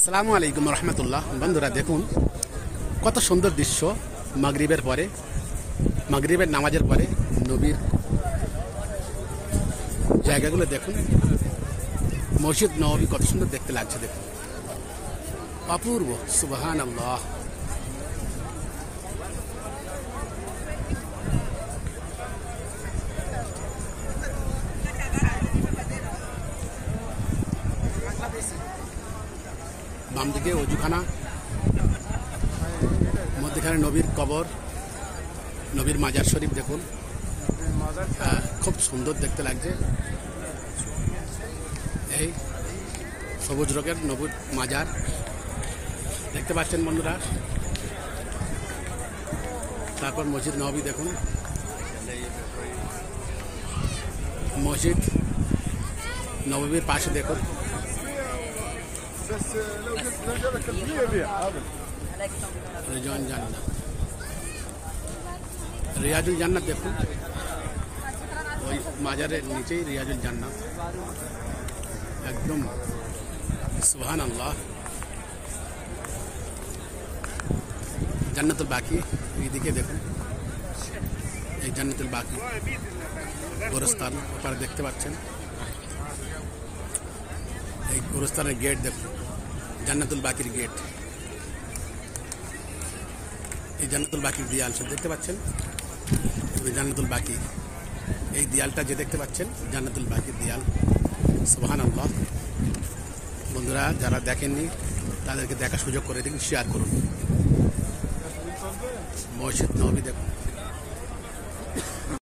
আসসালামু আলাইকুম রহমতুল্লাহ। বন্ধুরা দেখুন কত সুন্দর দৃশ্য। মাগরিবের নামাজের পরে নবীর জায়গাগুলো দেখুন। মসজিদ নববী কত সুন্দর দেখতে লাগছে, দেখুন অপূর্ব। সুবহানাল্লাহ। বাম দিকে অজুখানা, মধ্যখানে নবীর কবর, নবীর মাজার শরীফ দেখুন, খুব সুন্দর দেখতে লাগছে। এই সবুজ রঙের নবীর মাজার দেখতে পাচ্ছেন বন্ধুরা। তারপর মসজিদ নববী দেখুন, মসজিদ নববীর পাশে দেখুন রিয়াজুল জান্নাত দেখুন, ওই মাজারের নিচেই রিয়াজুল জান্নাত একদম। সুবহানাল্লাহ। জান্নাতুল বাকি এইদিকে দেখুন, এই জান্নাতুল বাকি গোরস্থান ওপারে দেখতে পাচ্ছেন। এই গোরস্থানের গেট দেখুন, জান্নাতুল বাকির গেট। এই জান্নাতুল বাকির দিয়াল সব দেখতে পাচ্ছেন, জান্নাতুল বাকি। এই দিয়ালটা যে দেখতে পাচ্ছেন জান্নাতুল বাকির দিয়াল। সুবহানাল্লাহ। বন্ধুরা যারা দেখেননি তাদেরকে দেখার সুযোগ করে দিন, শেয়ার করুন। মসজিদ নববী দেখুন।